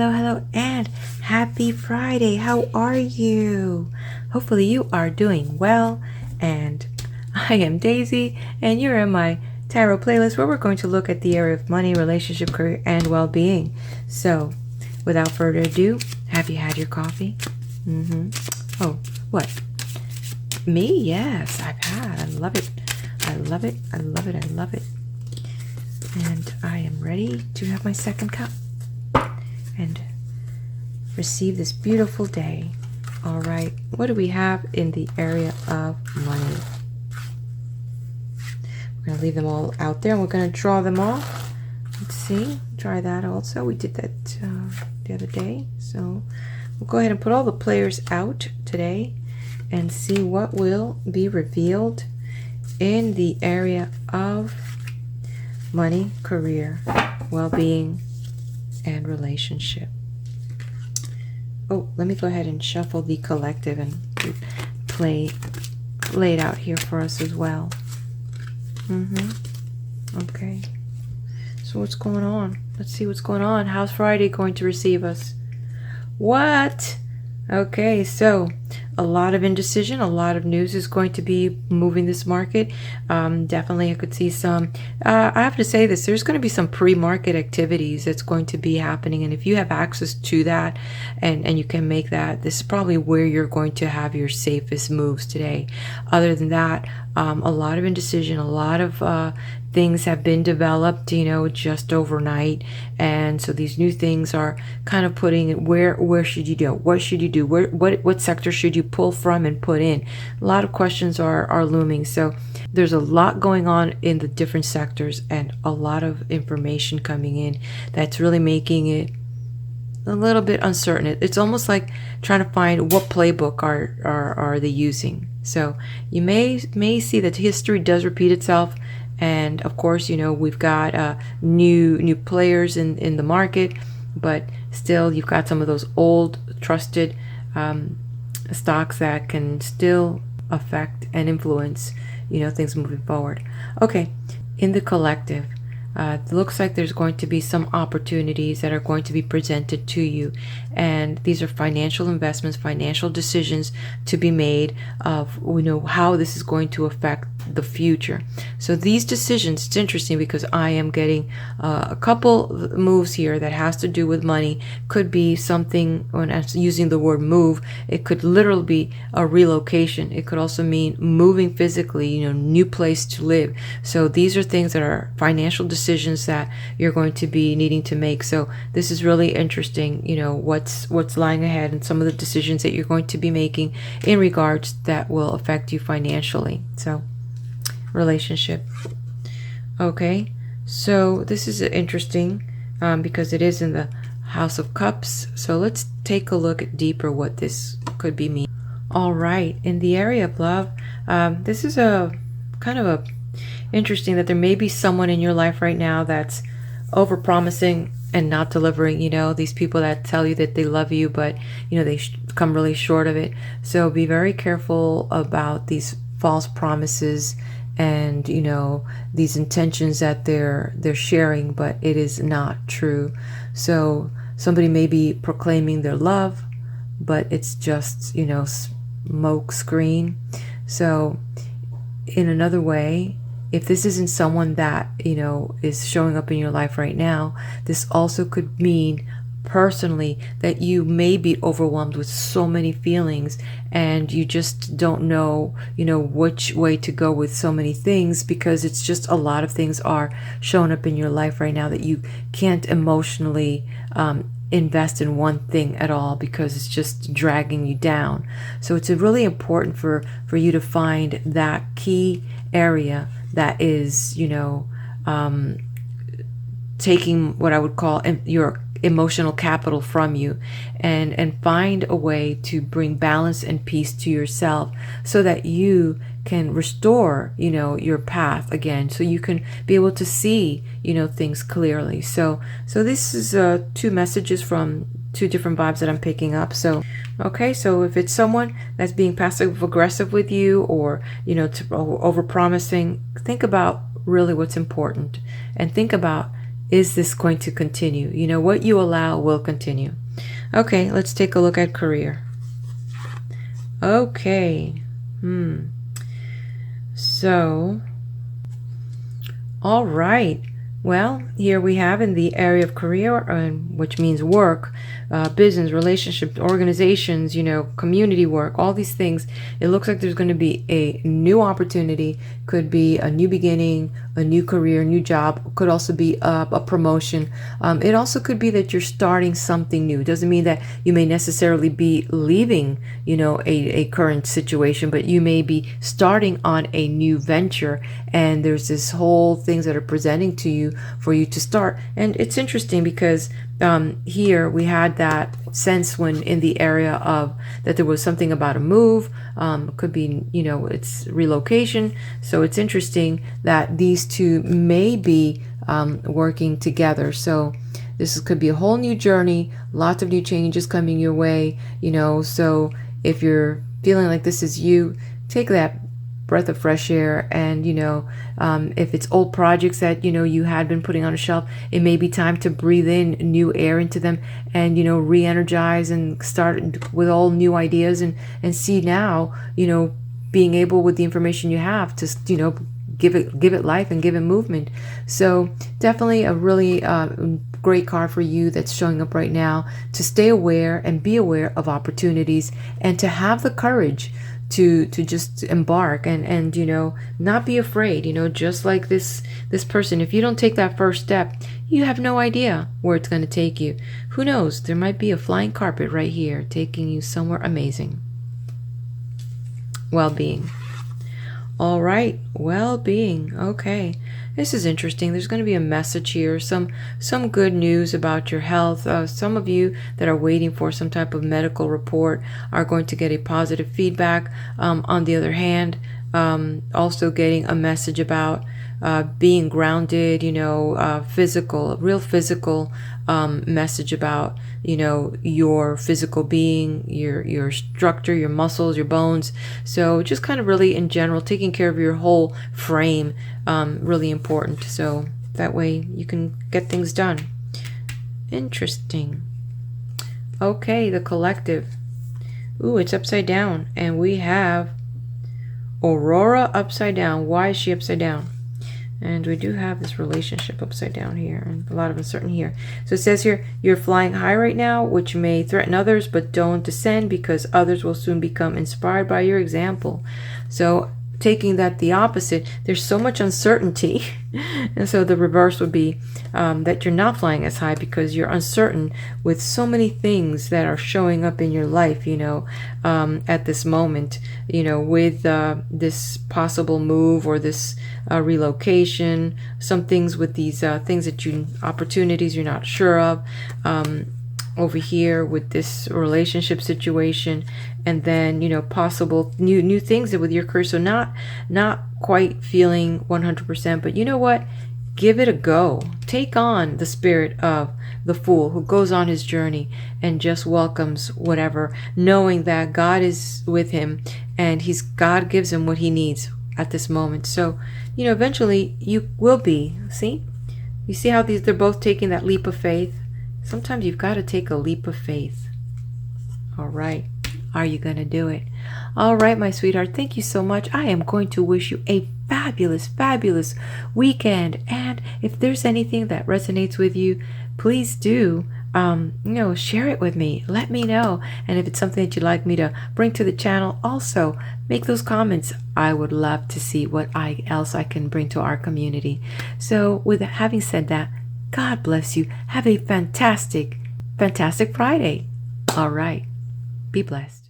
hello, and happy Friday. How are you? Hopefully you are doing well, and I am Daisy, and you're in my tarot playlist where we're going to look at the area of money, relationship, career, and well-being. So, without further ado, have you had your coffee? Oh, what? Me? Yes, I've had. I love it. I love it. I love it. I love it. And I am ready to have my second cup and receive this beautiful day. All right, what do we have in the area of money? We're going to leave them all out there and we're going to draw them all. Let's see, try that also. We did that the other day. So we'll go ahead and put all the players out today and see what will be revealed in the area of money, career, well-being, and relationship. Oh, let me go ahead and shuffle the collective and lay it out here for us as well. Okay. So what's going on? Let's see what's going on. How's Friday going to receive us? What? Okay, so a lot of indecision, a lot of news is going to be moving this market. Definitely I could see some, I have to say this, there's going to be some pre-market activities that's going to be happening. And if you have access to that and you can make that, this is probably where you're going to have your safest moves today. Other than that, a lot of indecision, a lot of things have been developed, just overnight. And so these new things are kind of putting it, where should you do? What should you do? What sector should you pull from and put in? A lot of questions are looming. So there's a lot going on in the different sectors and a lot of information coming in that's really making it a little bit uncertain. It's almost like trying to find what playbook are they using. So you may see that history does repeat itself. And of course, we've got new players in the market, but still you've got some of those old trusted stocks that can still affect and influence, things moving forward. Okay, in the collective, it looks like there's going to be some opportunities that are going to be presented to you. And these are financial investments, financial decisions to be made of, how this is going to affect the future. So these decisions, it's interesting because I am getting a couple moves here that has to do with money. Could be something, when I'm using the word move, it could literally be a relocation. It could also mean moving physically, new place to live. So these are things that are financial decisions that you're going to be needing to make. So this is really interesting, what's lying ahead and some of the decisions that you're going to be making in regards that will affect you financially. So relationship. Okay, so this is interesting because it is in the House of Cups. So let's take a look at deeper what this could be mean. All right, in the area of love, this is a kind of a interesting that there may be someone in your life right now that's overpromising and not delivering. These people that tell you that they love you, but they come really short of it. So be very careful about these false promises and these intentions that they're sharing, but it is not true. So somebody may be proclaiming their love, but it's just smoke screen. So in another way, if this isn't someone that is showing up in your life right now, this also could mean personally that you may be overwhelmed with so many feelings and you just don't know which way to go with so many things, because it's just a lot of things are showing up in your life right now that you can't emotionally invest in one thing at all because it's just dragging you down. So it's really important for you to find that key area that is taking what I would call your emotional capital from you, and find a way to bring balance and peace to yourself so that you can restore your path again, so you can be able to see things clearly. So this is two messages from two different vibes that I'm picking up. So okay, so if it's someone that's being passive aggressive with you, or over promising, think about really what's important, and think about is this going to continue? You know, what you allow will continue. Okay, let's take a look at career. Okay. So, all right. Well, here we have in the area of career, which means work, business, relationships, organizations, you know, community work, all these things. It looks like there's going to be a new opportunity. Could be a new beginning, a new career, new job. Could also be a promotion. It also could be that you're starting something new. It doesn't mean that you may necessarily be leaving, you know, a current situation, but you may be starting on a new venture. And there's this whole things that are presenting to you for you to start. And it's interesting because here we had that sense when in the area of that there was something about a move, could be, you know, it's relocation. So it's interesting that these two may be working together. So this could be a whole new journey, lots of new changes coming your way, you know. So if you're feeling like this is you, take that breath of fresh air. And, you know, if it's old projects that, you know, you had been putting on a shelf, it may be time to breathe in new air into them and, you know, re-energize and start with all new ideas and see now, you know, being able with the information you have to, you know, give it life and give it movement. So definitely a really great card for you that's showing up right now, to stay aware and be aware of opportunities and to have the courage to just embark and you know, not be afraid, you know, just like this person. If you don't take that first step, you have no idea where it's going to take you. Who knows? There might be a flying carpet right here taking you somewhere amazing. Well-being. All right, well-being. Okay, this is interesting. There's going to be a message here, some good news about your health. Some of you that are waiting for some type of medical report are going to get a positive feedback. On the other hand, also getting a message about being grounded, you know, real physical message about, you know, your physical being, your structure, your muscles, your bones. So just kind of really in general, taking care of your whole frame, really important. So that way you can get things done. Interesting. Okay, the collective. Ooh, it's upside down. And we have Aurora upside down. Why is she upside down? And we do have this relationship upside down here and a lot of uncertainty here. So it says here, you're flying high right now, which may threaten others, but don't descend because others will soon become inspired by your example. So taking that the opposite, there's so much uncertainty. And so the reverse would be that you're not flying as high because you're uncertain with so many things that are showing up in your life, you know, at this moment, you know, with this possible move or this relocation, some things with these things that opportunities you're not sure of. Over here with this relationship situation, and then, you know, possible new things with your career. So not quite feeling 100%, but you know what? Give it a go. Take on the spirit of the fool who goes on his journey and just welcomes whatever, knowing that God is with him and God gives him what he needs at this moment. So, you know, eventually you will be. See? You see how they're both taking that leap of faith? Sometimes you've got to take a leap of faith. All right. Are you going to do it? All right, my sweetheart. Thank you so much. I am going to wish you a fabulous, fabulous weekend. And if there's anything that resonates with you, please do, you know, share it with me. Let me know. And if it's something that you'd like me to bring to the channel, also make those comments. I would love to see what else I can bring to our community. So with having said that, God bless you. Have a fantastic, fantastic Friday. All right. Be blessed.